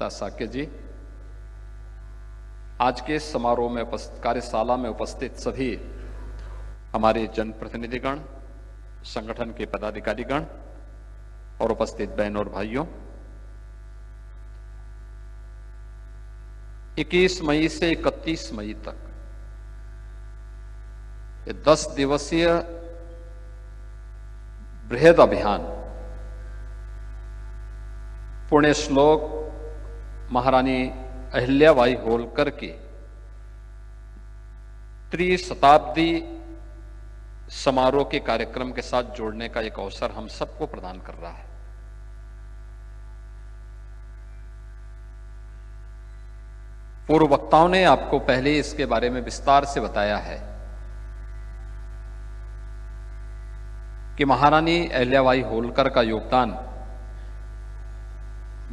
पिता साक्य जी, आज के समारोह में कार्यशाला में उपस्थित सभी हमारे जनप्रतिनिधिगण, संगठन के पदाधिकारीगण और उपस्थित बहनों और भाइयों, 21 मई से 31 मई तक ये 10 दिवसीय बृहद अभियान पुण्य श्लोक महारानी अहिल्याबाई होलकर की त्रिशताब्दी समारोह के कार्यक्रम के साथ जोड़ने का एक अवसर हम सबको प्रदान कर रहा है। पूर्व वक्ताओं ने आपको पहले ही इसके बारे में विस्तार से बताया है कि महारानी अहिल्याबाई होलकर का योगदान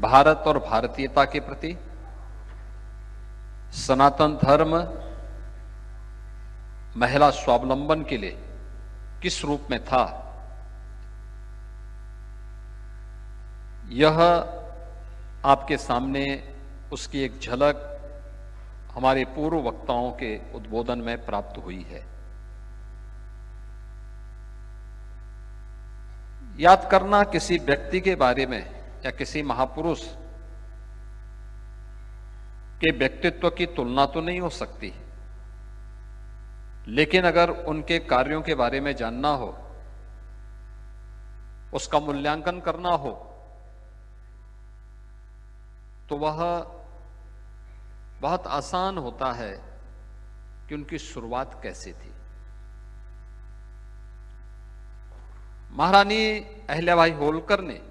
भारत और भारतीयता के प्रति, सनातन धर्म, महिला स्वावलंबन के लिए किस रूप में था, यह आपके सामने उसकी एक झलक हमारे पूर्व वक्ताओं के उद्बोधन में प्राप्त हुई है। याद करना किसी व्यक्ति के बारे में या किसी महापुरुष के व्यक्तित्व की तुलना तो नहीं हो सकती, लेकिन अगर उनके कार्यों के बारे में जानना हो, उसका मूल्यांकन करना हो, तो वह बहुत आसान होता है कि उनकी शुरुआत कैसे थी। महारानी अहिल्याबाई होलकर ने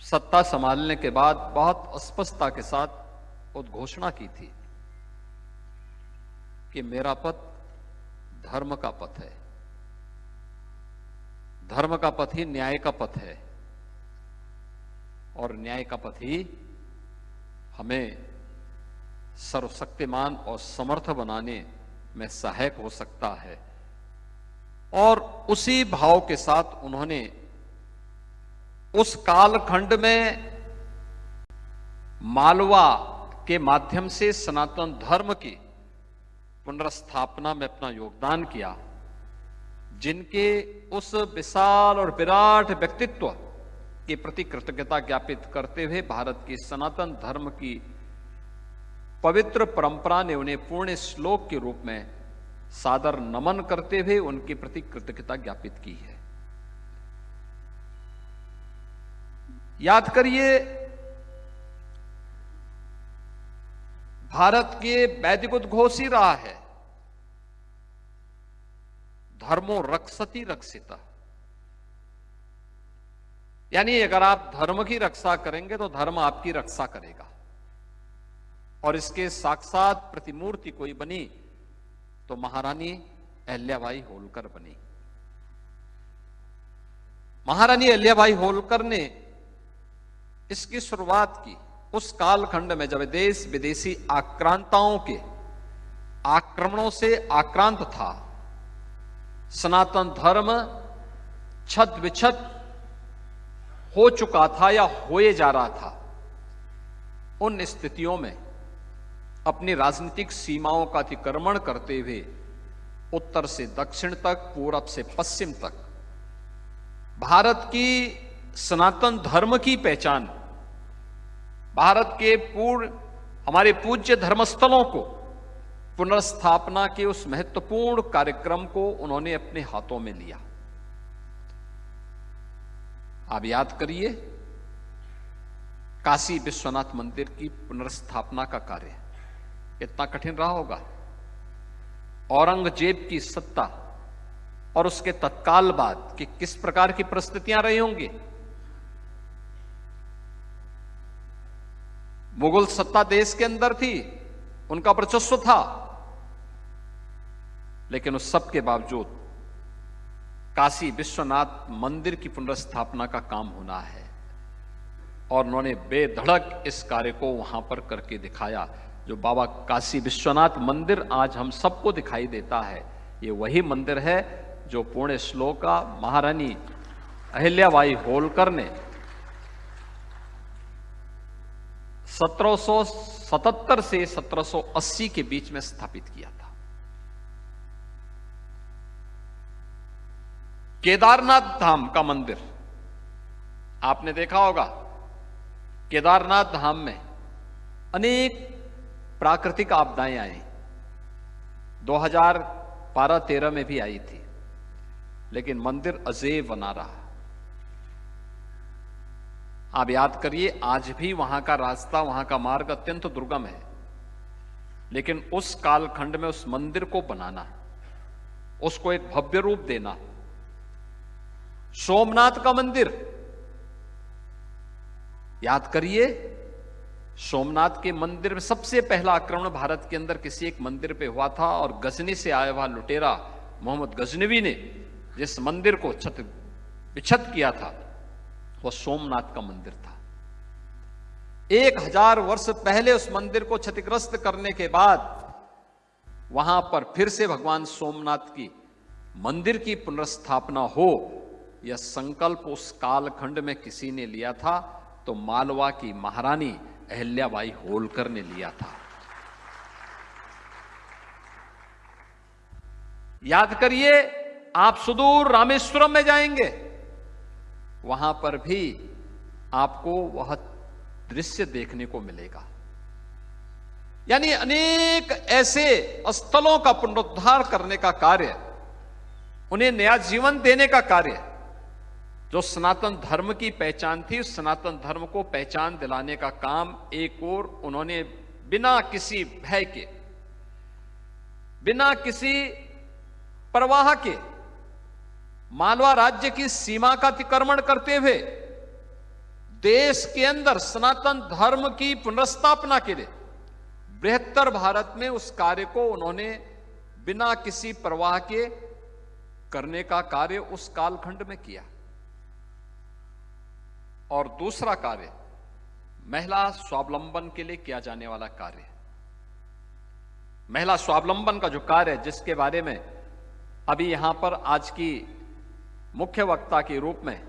सत्ता संभालने के बाद बहुत स्पष्टता के साथ उद्घोषणा की थी कि मेरा पथ धर्म का पथ है, धर्म का पथ ही न्याय का पथ है और न्याय का पथ ही हमें सर्वशक्तिमान और समर्थ बनाने में सहायक हो सकता है। और उसी भाव के साथ उन्होंने उस कालखंड में मालवा के माध्यम से सनातन धर्म की पुनर्स्थापना में अपना योगदान किया, जिनके उस विशाल और विराट व्यक्तित्व के प्रति कृतज्ञता ज्ञापित करते हुए भारत की सनातन धर्म की पवित्र परंपरा ने उन्हें पूर्ण श्लोक के रूप में सादर नमन करते हुए उनके प्रति कृतज्ञता ज्ञापित की है। याद करिए, भारत के वैदिक उद्घोष ही रहा है, धर्मो रक्षति रक्षिता, यानी अगर आप धर्म की रक्षा करेंगे तो धर्म आपकी रक्षा करेगा। और इसके साक्षात प्रतिमूर्ति कोई बनी तो महारानी अहिल्याबाई होलकर बनी। महारानी अहिल्याबाई होलकर ने इसकी शुरुआत की उस कालखंड में जब देश विदेशी आक्रांताओं के आक्रमणों से आक्रांत था, सनातन धर्म छद विछद हो चुका था या होए जा रहा था। उन स्थितियों में अपनी राजनीतिक सीमाओं का अतिक्रमण करते हुए उत्तर से दक्षिण तक, पूरब से पश्चिम तक भारत की सनातन धर्म की पहचान, भारत के हमारे पूज्य धर्मस्थलों को पुनर्स्थापना के उस महत्वपूर्ण कार्यक्रम को उन्होंने अपने हाथों में लिया। आप याद करिए, काशी विश्वनाथ मंदिर की पुनर्स्थापना का कार्य कितना कठिन रहा होगा। औरंगजेब की सत्ता और उसके तत्काल बाद कि किस प्रकार की परिस्थितियां रही होंगी। मुगल सत्ता देश के अंदर थी, उनका वर्चस्व था, लेकिन उस सब के बावजूद काशी विश्वनाथ मंदिर की पुनर्स्थापना का काम होना है और उन्होंने बेधड़क इस कार्य को वहां पर करके दिखाया। जो बाबा काशी विश्वनाथ मंदिर आज हम सबको दिखाई देता है, ये वही मंदिर है जो पुण्य श्लोका महारानी अहिल्याबाई होलकर ने 1777 से 1780 के बीच में स्थापित किया था। केदारनाथ धाम का मंदिर आपने देखा होगा। केदारनाथ धाम में अनेक प्राकृतिक आपदाएं आई, 2012-13 में भी आई थी, लेकिन मंदिर अजेय बना रहा। आप याद करिए, आज भी वहां का रास्ता, वहां का मार्ग अत्यंत दुर्गम है, लेकिन उस कालखंड में उस मंदिर को बनाना, उसको एक भव्य रूप देना। सोमनाथ का मंदिर याद करिए, सोमनाथ के मंदिर में सबसे पहला आक्रमण भारत के अंदर किसी एक मंदिर पे हुआ था, और गजनी से आया हुआ लुटेरा मोहम्मद गजनवी ने जिस मंदिर को छत विक्षत किया था, वह सोमनाथ का मंदिर था। 1000 वर्ष पहले उस मंदिर को क्षतिग्रस्त करने के बाद वहां पर फिर से भगवान सोमनाथ की मंदिर की पुनर्स्थापना हो, यह संकल्प उस कालखंड में किसी ने लिया था, तो मालवा की महारानी अहिल्याबाई होलकर ने लिया था। याद करिए, आप सुदूर रामेश्वरम में जाएंगे, वहां पर भी आपको वह दृश्य देखने को मिलेगा। यानी अनेक ऐसे स्थलों का पुनरुद्धार करने का कार्य, उन्हें नया जीवन देने का कार्य, जो सनातन धर्म की पहचान थी, उस सनातन धर्म को पहचान दिलाने का काम एक और उन्होंने बिना किसी भय के, बिना किसी परवाह के, मालवा राज्य की सीमा का अतिक्रमण करते हुए देश के अंदर सनातन धर्म की पुनर्स्थापना के लिए बृहत्तर भारत में उस कार्य को उन्होंने बिना किसी परवाह के करने का कार्य उस कालखंड में किया। और दूसरा कार्य, महिला स्वावलंबन के लिए किया जाने वाला कार्य, महिला स्वावलंबन का जो कार्य है, जिसके बारे में अभी यहां पर आज की मुख्य वक्ता के रूप में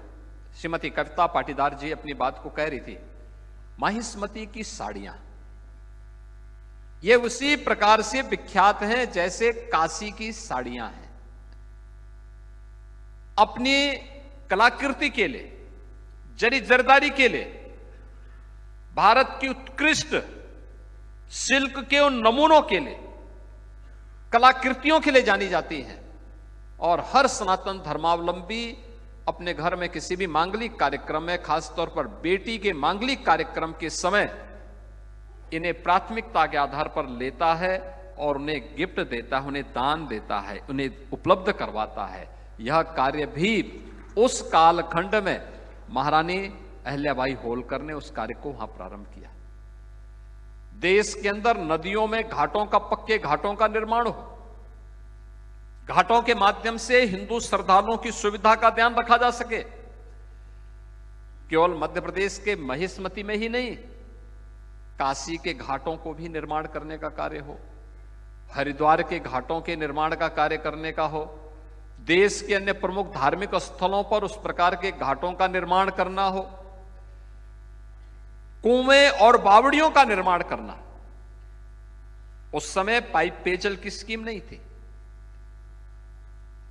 श्रीमती कविता पाटीदार जी अपनी बात को कह रही थी, माहिष्मती की साड़ियां ये उसी प्रकार से विख्यात हैं जैसे काशी की साड़ियां हैं। अपनी कलाकृति के लिए, जरी जरदारी के लिए, भारत की उत्कृष्ट सिल्क के उन नमूनों के लिए, कलाकृतियों के लिए जानी जाती हैं। और हर सनातन धर्मावलंबी अपने घर में किसी भी मांगलिक कार्यक्रम में, खासतौर पर बेटी के मांगलिक कार्यक्रम के समय, इन्हें प्राथमिकता के आधार पर लेता है और उन्हें गिफ्ट देता है, उन्हें दान देता है, उन्हें उपलब्ध करवाता है। यह कार्य भी उस कालखंड में महारानी अहिल्याबाई होलकर ने उस कार्य को वहां प्रारंभ किया। देश के अंदर नदियों में घाटों का, पक्के घाटों का निर्माण हो, घाटों के माध्यम से हिंदू श्रद्धालुओं की सुविधा का ध्यान रखा जा सके। केवल मध्य प्रदेश के महिष्मती में ही नहीं, काशी के घाटों को भी निर्माण करने का कार्य हो, हरिद्वार के घाटों के निर्माण का कार्य करने का हो, देश के अन्य प्रमुख धार्मिक स्थलों पर उस प्रकार के घाटों का निर्माण करना हो, कुएं और बावड़ियों का निर्माण करना। उस समय पाइप पेयजल की स्कीम नहीं थी,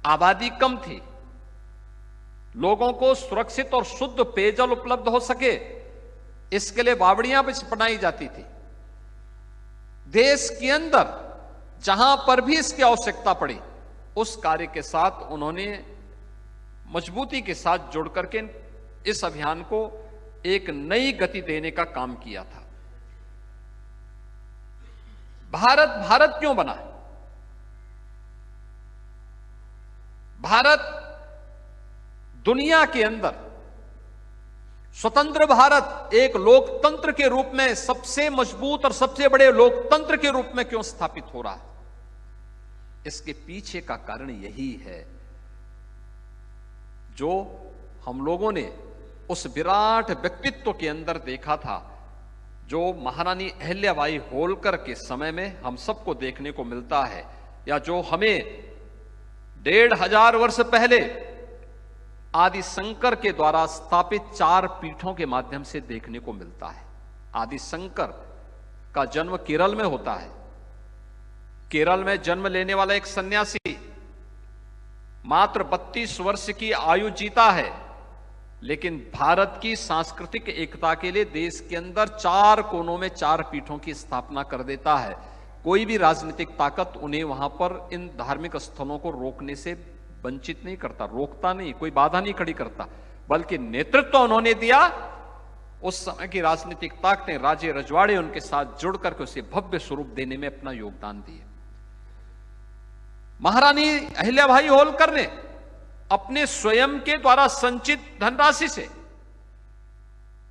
आबादी कम थी, लोगों को सुरक्षित और शुद्ध पेयजल उपलब्ध हो सके, इसके लिए बावड़ियां भी बनाई जाती थी। देश के अंदर जहां पर भी इसकी आवश्यकता पड़ी, उस कार्य के साथ उन्होंने मजबूती के साथ जुड़ करके इस अभियान को एक नई गति देने का काम किया था। भारत भारत क्यों बना? भारत दुनिया के अंदर स्वतंत्र भारत एक लोकतंत्र के रूप में, सबसे मजबूत और सबसे बड़े लोकतंत्र के रूप में क्यों स्थापित हो रहा है? इसके पीछे का कारण यही है, जो हम लोगों ने उस विराट व्यक्तित्व के अंदर देखा था, जो महारानी अहिल्याबाई होलकर के समय में हम सबको देखने को मिलता है, या जो हमें 1500 वर्ष पहले आदि शंकर के द्वारा स्थापित 4 पीठों के माध्यम से देखने को मिलता है। आदि शंकर का जन्म केरल में होता है। केरल में जन्म लेने वाला एक सन्यासी मात्र 32 वर्ष की आयु जीता है, लेकिन भारत की सांस्कृतिक एकता के लिए देश के अंदर 4 कोनों में 4 पीठों की स्थापना कर देता है। कोई भी राजनीतिक ताकत उन्हें वहां पर इन धार्मिक स्थलों को रोकने से वंचित नहीं करता, रोकता नहीं, कोई बाधा नहीं खड़ी करता, बल्कि नेतृत्व उन्होंने दिया। उस समय की राजनीतिक ताकतें, राजे रजवाड़े उनके साथ जुड़ करके उसे भव्य स्वरूप देने में अपना योगदान दिए। महारानी अहिल्याबाई होलकर ने अपने स्वयं के द्वारा संचित धनराशि से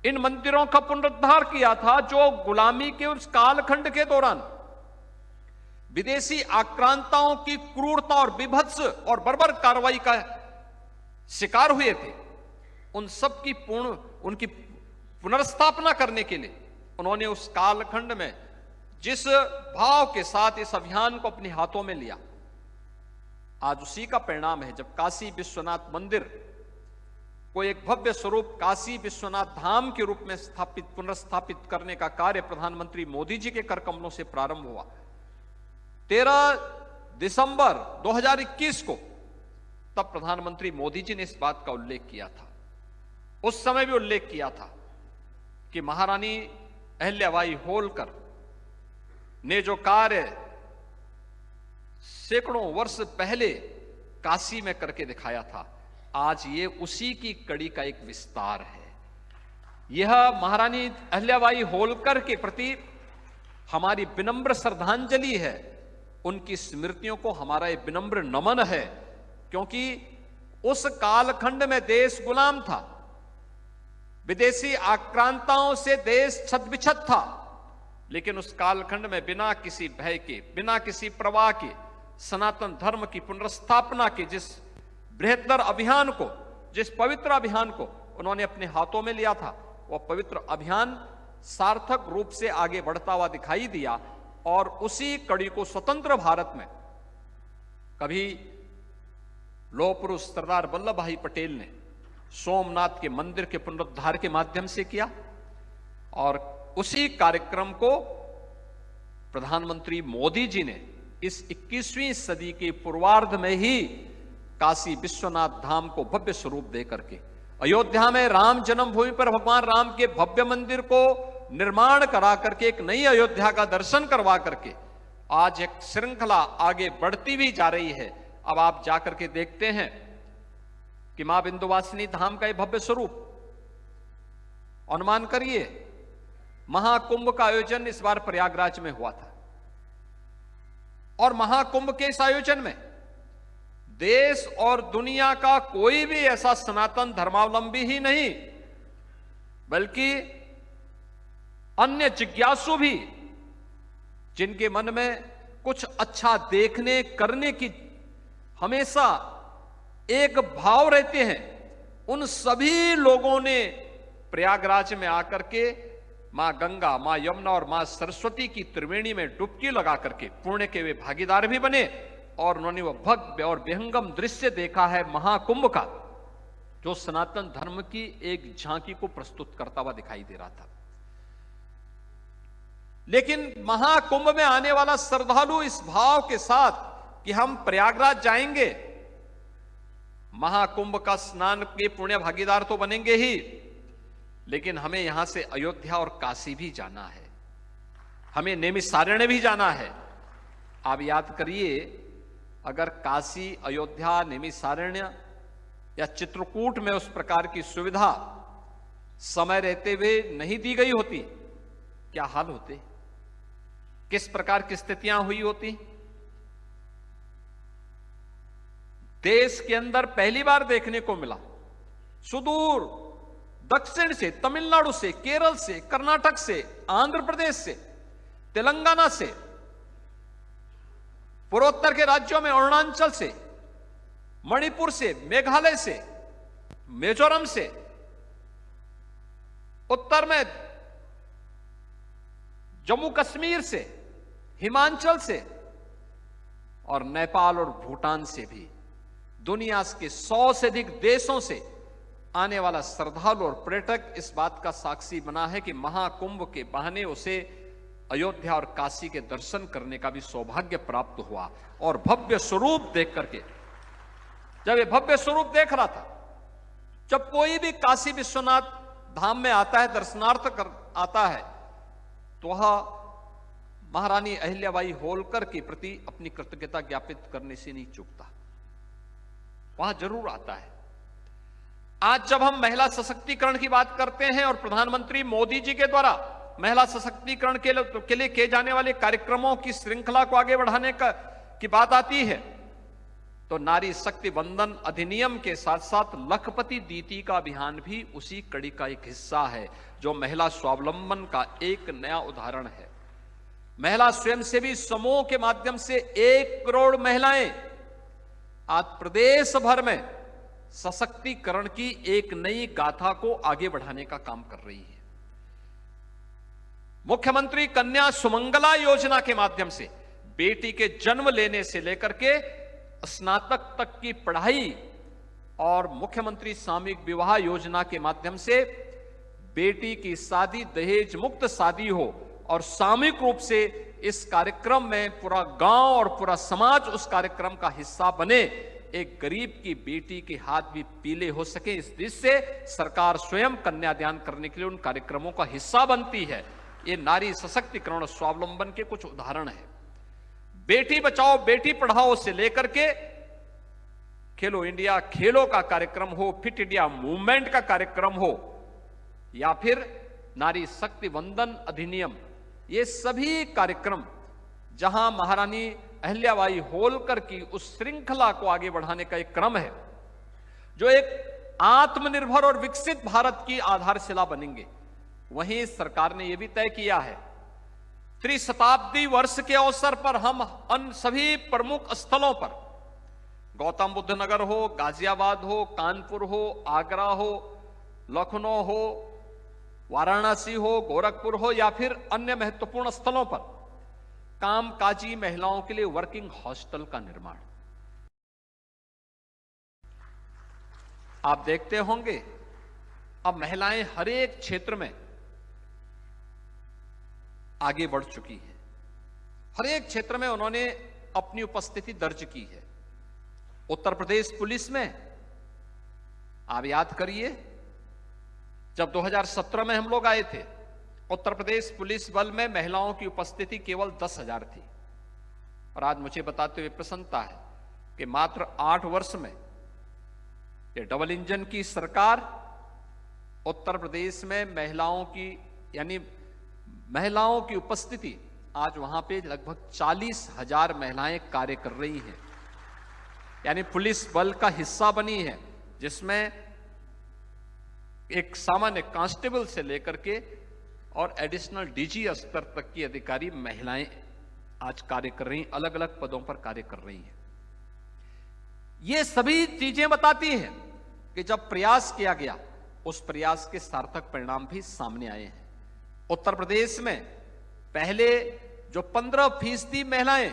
इन मंदिरों का पुनरुद्धार किया था, जो गुलामी के उस कालखंड के दौरान विदेशी आक्रांताओं की क्रूरता और विभत्स और बर्बर कार्रवाई का शिकार हुए थे। उन सब की उनकी पुनर्स्थापना करने के लिए उन्होंने उस कालखंड में जिस भाव के साथ इस अभियान को अपने हाथों में लिया, आज उसी का परिणाम है जब काशी विश्वनाथ मंदिर को एक भव्य स्वरूप काशी विश्वनाथ धाम के रूप में पुनर्स्थापित करने का कार्य प्रधानमंत्री मोदी जी के कर कमलों से प्रारंभ हुआ। 13 दिसंबर 2021 को तब प्रधानमंत्री मोदी जी ने इस बात का उल्लेख किया था। उस समय भी उल्लेख किया था कि महारानी अहिल्याबाई होलकर ने जो कार्य सैकड़ों वर्ष पहले काशी में करके दिखाया था, आज ये उसी की कड़ी का एक विस्तार है। यह महारानी अहिल्याबाई होलकर के प्रति हमारी विनम्र श्रद्धांजलि है, उनकी स्मृतियों को हमारा एक विनम्र नमन है, क्योंकि उस कालखंड में देश गुलाम था, विदेशी आक्रांताओं से देश छत-बिछत था, लेकिन उस कालखंड में बिना किसी भय के, बिना किसी प्रवाह के सनातन धर्म की पुनर्स्थापना के जिस बृहत्तर अभियान को, जिस पवित्र अभियान को उन्होंने अपने हाथों में लिया था, वह पवित्र अभियान सार्थक रूप से आगे बढ़ता हुआ दिखाई दिया। और उसी कड़ी को स्वतंत्र भारत में कभी लौह पुरुष सरदार वल्लभ भाई पटेल ने सोमनाथ के मंदिर के पुनरुद्धार के माध्यम से किया, और उसी कार्यक्रम को प्रधानमंत्री मोदी जी ने इस 21वीं सदी के पूर्वार्ध में ही काशी विश्वनाथ धाम को भव्य स्वरूप दे करके अयोध्या में राम जन्मभूमि पर भगवान राम के भव्य मंदिर को निर्माण करा करके एक नई अयोध्या का दर्शन करवा करके आज एक श्रृंखला आगे बढ़ती भी जा रही है। अब आप जाकर के देखते हैं कि मां विंध्यवासिनी धाम का एक भव्य स्वरूप, अनुमान करिए महाकुंभ का आयोजन इस बार प्रयागराज में हुआ था, और महाकुंभ के इस आयोजन में देश और दुनिया का कोई भी ऐसा सनातन धर्मावलंबी ही नहीं, बल्कि अन्य जिज्ञासु भी, जिनके मन में कुछ अच्छा देखने करने की हमेशा एक भाव रहते हैं, उन सभी लोगों ने प्रयागराज में आकर के मां गंगा, मां यमुना और मां सरस्वती की त्रिवेणी में डुबकी लगा करके पुण्य के वे भागीदार भी बने, और उन्होंने वह भव्य और विहंगम दृश्य देखा है महाकुंभ का, जो सनातन धर्म की एक झांकी को प्रस्तुत करता हुआ दिखाई दे रहा था। लेकिन महाकुंभ में आने वाला श्रद्धालु इस भाव के साथ कि हम प्रयागराज जाएंगे, महाकुंभ का स्नान के पुण्य भागीदार तो बनेंगे ही, लेकिन हमें यहां से अयोध्या और काशी भी जाना है, हमें नैमिषारण्य भी जाना है। आप याद करिए, अगर काशी, अयोध्या, नैमिषारण्य या चित्रकूट में उस प्रकार की सुविधा समय रहते हुए नहीं दी गई होती, क्या हाल होते, किस प्रकार की स्थितियां हुई होती। देश के अंदर पहली बार देखने को मिला, सुदूर दक्षिण से, तमिलनाडु से, केरल से, कर्नाटक से, आंध्र प्रदेश से, तेलंगाना से, पूर्वोत्तर के राज्यों में अरुणाचल से, मणिपुर से, मेघालय से, मिजोरम से, उत्तर में जम्मू कश्मीर से, हिमाचल से, और नेपाल और भूटान से भी, दुनिया के 100 से अधिक देशों से आने वाला श्रद्धालु और पर्यटक इस बात का साक्षी बना है कि महाकुंभ के बहाने उसे अयोध्या और काशी के दर्शन करने का भी सौभाग्य प्राप्त हुआ। और भव्य स्वरूप देख करके, जब ये भव्य स्वरूप देख रहा था, जब कोई भी काशी विश्वनाथ धाम में आता है, दर्शनार्थ कर आता है, तो वह महारानी अहिल्याबाई होलकर के प्रति अपनी कृतज्ञता ज्ञापित करने से नहीं चूकता, वहां जरूर आता है। आज जब हम महिला सशक्तिकरण की बात करते हैं और प्रधानमंत्री मोदी जी के द्वारा महिला सशक्तिकरण के लिए किए जाने वाले कार्यक्रमों की श्रृंखला को आगे बढ़ाने की बात आती है, तो नारी शक्ति वंदन अधिनियम के साथ साथ लखपति दीदी का अभियान भी उसी कड़ी का एक हिस्सा है, जो महिला स्वावलंबन का एक नया उदाहरण है। महिला स्वयंसेवी समूह के माध्यम से 1 करोड़ महिलाएं आज प्रदेश भर में सशक्तिकरण की एक नई गाथा को आगे बढ़ाने का काम कर रही है। मुख्यमंत्री कन्या सुमंगला योजना के माध्यम से बेटी के जन्म लेने से लेकर के स्नातक तक की पढ़ाई और मुख्यमंत्री सामूहिक विवाह योजना के माध्यम से बेटी की शादी दहेज मुक्त शादी हो और सामूहिक रूप से इस कार्यक्रम में पूरा गांव और पूरा समाज उस कार्यक्रम का हिस्सा बने, एक गरीब की बेटी के हाथ भी पीले हो सके, इस दृष्टि से सरकार स्वयं कन्यादान करने के लिए उन कार्यक्रमों का हिस्सा बनती है। ये नारी सशक्तिकरण और स्वावलंबन के कुछ उदाहरण है। बेटी बचाओ बेटी पढ़ाओ से लेकर के खेलो इंडिया खेलों का कार्यक्रम हो, फिट इंडिया मूवमेंट का कार्यक्रम हो, या फिर नारी शक्ति वंदन अधिनियम, ये सभी कार्यक्रम जहां महारानी अहिल्याबाई होलकर की उस श्रृंखला को आगे बढ़ाने का एक क्रम है, जो एक आत्मनिर्भर और विकसित भारत की आधारशिला बनेंगे। वहीं सरकार ने यह भी तय किया है, त्रिशताब्दी वर्ष के अवसर पर हम अन्य सभी प्रमुख स्थलों पर, गौतम बुद्ध नगर हो, गाजियाबाद हो, कानपुर हो, आगरा हो, लखनऊ हो, वाराणसी हो, गोरखपुर हो, या फिर अन्य महत्वपूर्ण स्थलों पर कामकाजी महिलाओं के लिए वर्किंग हॉस्टल का निर्माण। आप देखते होंगे अब महिलाएं हर एक क्षेत्र में आगे बढ़ चुकी हैं, हर एक क्षेत्र में उन्होंने अपनी उपस्थिति दर्ज की है। उत्तर प्रदेश पुलिस में आप याद करिए, जब 2017 में हम लोग आए थे, उत्तर प्रदेश पुलिस बल में महिलाओं की उपस्थिति केवल 10,000 थी, और आज मुझे बताते हुए प्रसन्नता है कि मात्र 8 वर्ष में ये डबल इंजन की सरकार उत्तर प्रदेश में महिलाओं की, यानी महिलाओं की उपस्थिति आज वहां पे लगभग 40,000 महिलाएं कार्य कर रही हैं, यानी पुलिस बल का हिस्सा बनी है, जिसमें एक सामान्य कांस्टेबल से लेकर के और एडिशनल डीजी स्तर तक की अधिकारी महिलाएं आज कार्य कर रही हैं, अलग अलग पदों पर कार्य कर रही हैं। ये सभी चीजें बताती हैं कि जब प्रयास किया गया, उस प्रयास के सार्थक परिणाम भी सामने आए हैं। उत्तर प्रदेश में पहले जो 15% महिलाएं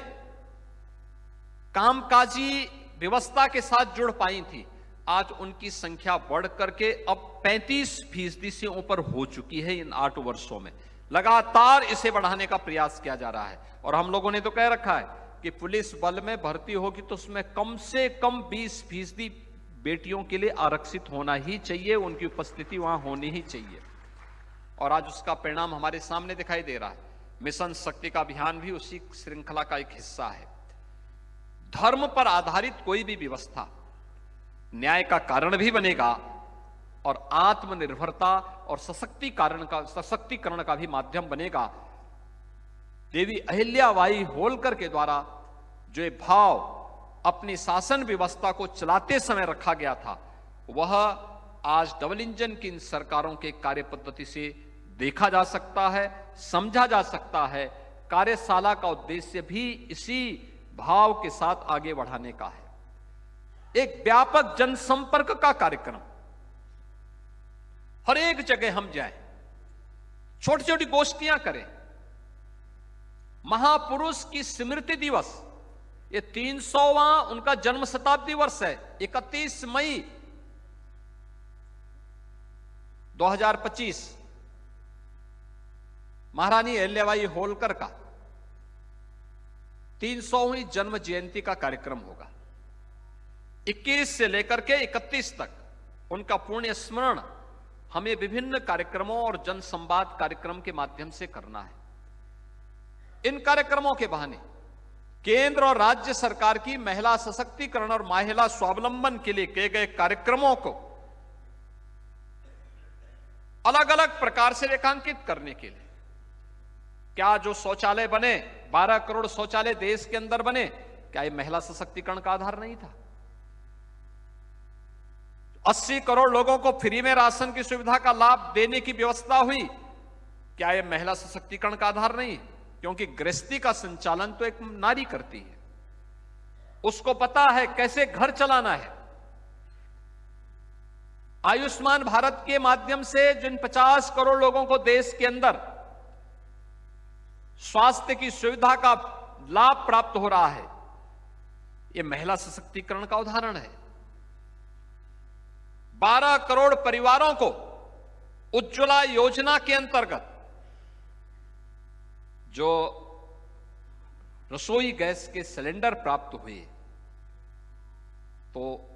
कामकाजी व्यवस्था के साथ जुड़ पाई थी, आज उनकी संख्या बढ़ करके अब 35% से ऊपर हो चुकी है। इन 8 वर्षों में लगातार इसे बढ़ाने का प्रयास किया जा रहा है, और हम लोगों ने तो कह रखा है कि पुलिस बल में भर्ती होगी तो उसमें कम से कम 20% बेटियों के लिए आरक्षित होना ही चाहिए, उनकी उपस्थिति वहां होनी ही चाहिए। और आज उसका परिणाम हमारे सामने दिखाई दे रहा है। मिशन शक्ति का अभियान भी उसी श्रृंखला का एक हिस्सा है। धर्म पर आधारित कोई भी व्यवस्था न्याय का कारण भी बनेगा और आत्मनिर्भरता और सशक्तिकरण का भी माध्यम बनेगा। देवी अहिल्याबाई होलकर के द्वारा जो ये भाव अपनी शासन व्यवस्था को चलाते समय रखा गया था, वह आज डबल इंजन की इन सरकारों के कार्य पद्धति से देखा जा सकता है, समझा जा सकता है। कार्यशाला का उद्देश्य भी इसी भाव के साथ आगे बढ़ाने का है। एक व्यापक जनसंपर्क का कार्यक्रम, हर एक जगह हम जाएं, छोटी छोटी गोष्ठियां करें। महापुरुष की स्मृति दिवस, ये 300वां उनका जन्म शताब्दी वर्ष है। 31 मई 2025 महारानी अहिल्याबाई होलकर का 300वीं जन्म जयंती का कार्यक्रम होगा। 21 से लेकर के 31 तक उनका पुण्य स्मरण हमें विभिन्न कार्यक्रमों और जन संवाद कार्यक्रम के माध्यम से करना है। इन कार्यक्रमों के बहाने केंद्र और राज्य सरकार की महिला सशक्तिकरण और महिला स्वावलंबन के लिए किए गए कार्यक्रमों को अलग अलग प्रकार से रेखांकित करने के लिए, क्या जो शौचालय बने 12 करोड़ शौचालय देश के अंदर बने, क्या ये महिला सशक्तिकरण का आधार नहीं था? 80 करोड़ लोगों को फ्री में राशन की सुविधा का लाभ देने की व्यवस्था हुई, क्या यह महिला सशक्तिकरण का आधार नहीं? क्योंकि गृहस्थी का संचालन तो एक नारी करती है, उसको पता है कैसे घर चलाना है। आयुष्मान भारत के माध्यम से जिन 50 करोड़ लोगों को देश के अंदर स्वास्थ्य की सुविधा का लाभ प्राप्त हो रहा है, यह महिला सशक्तिकरण का उदाहरण है। 12 करोड़ परिवारों को उज्ज्वला योजना के अंतर्गत जो रसोई गैस के सिलेंडर प्राप्त हुए, तो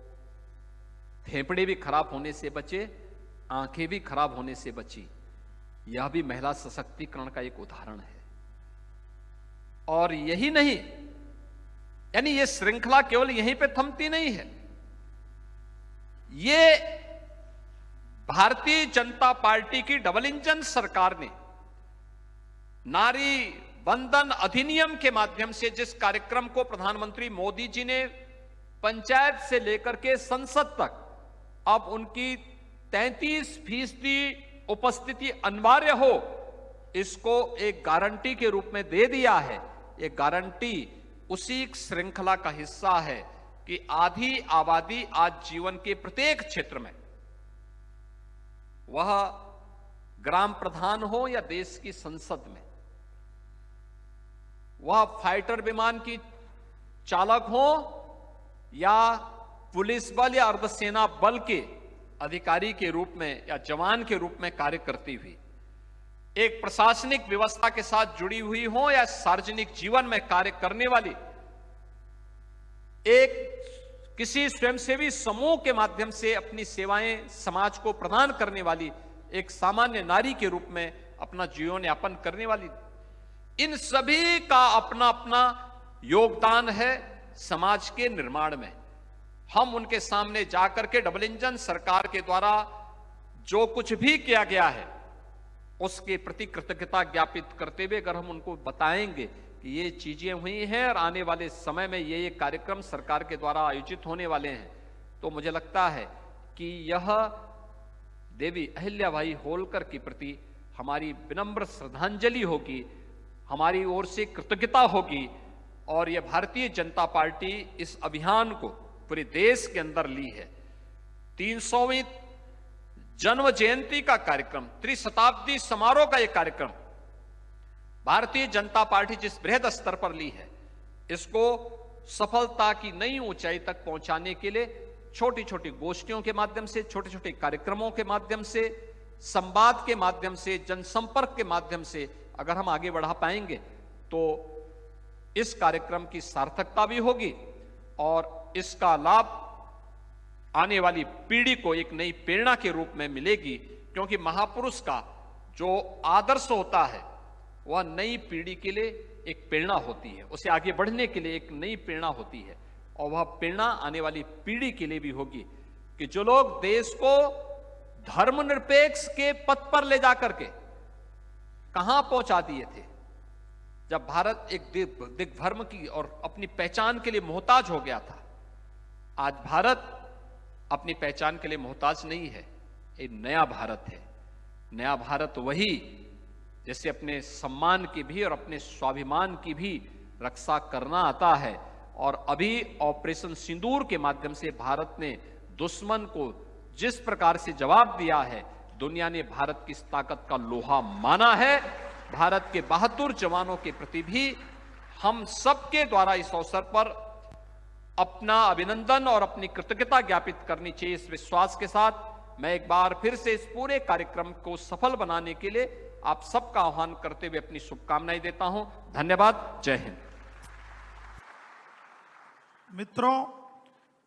फेफड़े भी खराब होने से बचे, आंखें भी खराब होने से बची। यह भी महिला सशक्तिकरण का एक उदाहरण है। और यही नहीं, यानी यह श्रृंखला केवल यहीं पे थमती नहीं है। ये भारतीय जनता पार्टी की डबल इंजन सरकार ने नारी वंदन अधिनियम के माध्यम से जिस कार्यक्रम को प्रधानमंत्री मोदी जी ने पंचायत से लेकर के संसद तक अब उनकी 33% उपस्थिति अनिवार्य हो, इसको एक गारंटी के रूप में दे दिया है। ये गारंटी उसी श्रृंखला का हिस्सा है कि आधी आबादी आज जीवन के प्रत्येक क्षेत्र में, वह ग्राम प्रधान हो या देश की संसद में, वह फाइटर विमान की चालक हो या पुलिस बल या अर्धसेना बल के अधिकारी के रूप में या जवान के रूप में कार्य करती हुई, एक प्रशासनिक व्यवस्था के साथ जुड़ी हुई हो या सार्वजनिक जीवन में कार्य करने वाली, एक किसी स्वयंसेवी समूह के माध्यम से अपनी सेवाएं समाज को प्रदान करने वाली एक सामान्य नारी के रूप में अपना जीवन यापन करने वाली, इन सभी का अपना अपना योगदान है समाज के निर्माण में। हम उनके सामने जाकर के डबल इंजन सरकार के द्वारा जो कुछ भी किया गया है उसके प्रति कृतज्ञता ज्ञापित करते हुए अगर हम उनको बताएंगे कि ये चीजें हुई हैं और आने वाले समय में ये कार्यक्रम सरकार के द्वारा आयोजित होने वाले हैं, तो मुझे लगता है कि यह देवी अहिल्याबाई होलकर के प्रति हमारी विनम्र श्रद्धांजलि होगी, हमारी ओर से कृतज्ञता होगी। और यह भारतीय जनता पार्टी इस अभियान को पूरे देश के अंदर ली है। 300वीं जन्म जयंती का कार्यक्रम, त्रिशताब्दी समारोह का यह कार्यक्रम भारतीय जनता पार्टी जिस बृहद स्तर पर ली है, इसको सफलता की नई ऊंचाई तक पहुंचाने के लिए छोटी छोटी गोष्ठियों के माध्यम से, छोटे छोटे कार्यक्रमों के माध्यम से, संवाद के माध्यम से, जनसंपर्क के माध्यम से अगर हम आगे बढ़ा पाएंगे तो इस कार्यक्रम की सार्थकता भी होगी और इसका लाभ आने वाली पीढ़ी को एक नई प्रेरणा के रूप में मिलेगी। क्योंकि महापुरुष का जो आदर्श होता है वह नई पीढ़ी के लिए एक प्रेरणा होती है, उसे आगे बढ़ने के लिए एक नई प्रेरणा होती है। और वह प्रेरणा आने वाली पीढ़ी के लिए भी होगी कि जो लोग देश को धर्मनिरपेक्ष के पथ पर ले जाकर के कहां पहुंचा दिए थे, जब भारत एक दिग्धर्म की और अपनी पहचान के लिए मोहताज हो गया था, आज भारत अपनी पहचान के लिए मोहताज नहीं है। एक नया भारत है। नया भारत वही जैसे अपने सम्मान की भी और अपने स्वाभिमान की भी रक्षा करना आता है। और अभी ऑपरेशन सिंदूर के माध्यम से भारत ने दुश्मन को जिस प्रकार से जवाब दिया है, दुनिया ने भारत की इस ताकत का लोहा माना है। भारत के बहादुर जवानों के प्रति भी हम सबके द्वारा इस अवसर पर अपना अभिनंदन और अपनी कृतज्ञता ज्ञापित करनी चाहिए, इस विश्वास के साथ मैं एक बार फिर से इस पूरे कार्यक्रम को सफल बनाने के लिए आप सबका आह्वान करते हुए अपनी शुभकामनाएं देता हूं। धन्यवाद। जय हिंद। मित्रों,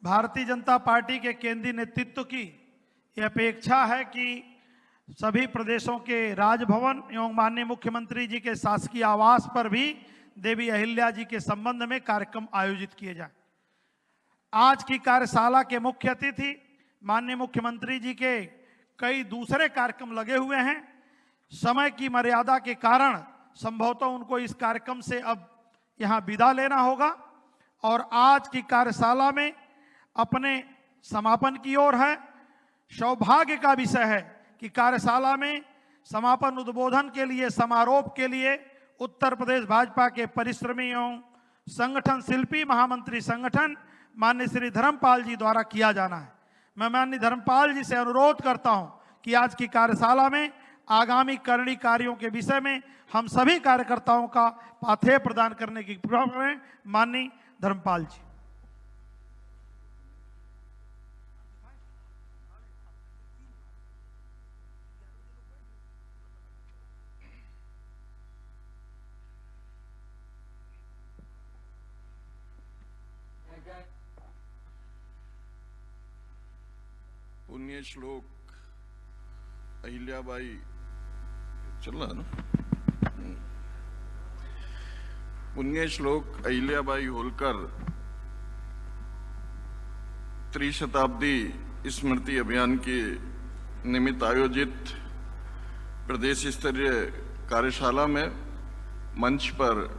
भारतीय जनता पार्टी के केंद्रीय नेतृत्व की यह अपेक्षा है कि सभी प्रदेशों के राजभवन एवं माननीय मुख्यमंत्री जी के शासकीय आवास पर भी देवी अहिल्या जी के संबंध में कार्यक्रम आयोजित किए जाए। आज की कार्यशाला के मुख्य अतिथि माननीय मुख्यमंत्री जी के कई दूसरे कार्यक्रम लगे हुए हैं। समय की मर्यादा के कारण संभवतः उनको इस कार्यक्रम से अब यहाँ विदा लेना होगा और आज की कार्यशाला में अपने समापन की ओर है। सौभाग्य का विषय है कि कार्यशाला में समापन उद्बोधन के लिए, समारोह के लिए उत्तर प्रदेश भाजपा के परिश्रमी एवं संगठन शिल्पी महामंत्री संगठन माननीय श्री धर्मपाल जी द्वारा किया जाना है। मैं माननीय धर्मपाल जी से अनुरोध करता हूं कि आज की कार्यशाला में आगामी करनी कार्यों के विषय में हम सभी कार्यकर्ताओं का पाथेय प्रदान करने की कृपा करें। माननीय धर्मपाल जी। पुण्य श्लोक अहिल्याबाई चल रहा है ना। पुण्य श्लोक अहिल्याबाई होलकर त्रिशताब्दी स्मृति अभियान के निमित्त आयोजित प्रदेश स्तरीय कार्यशाला में मंच पर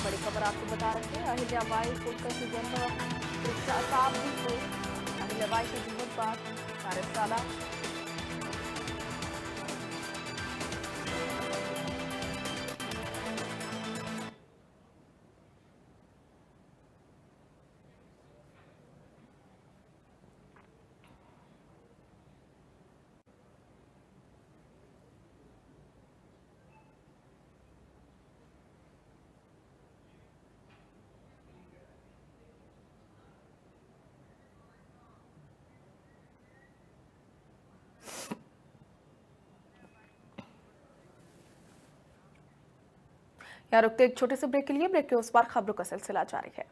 बड़ी खबर आपको बता रहे हैं। अहिल्याबाई होलकर के जन्म शताब्दी को अहिल्याबाई के जीवन पर कार्यशाला। यहाँ रुकते एक छोटे से ब्रेक के लिए। ब्रेक के उस पार खबरों का सिलसिला जारी है।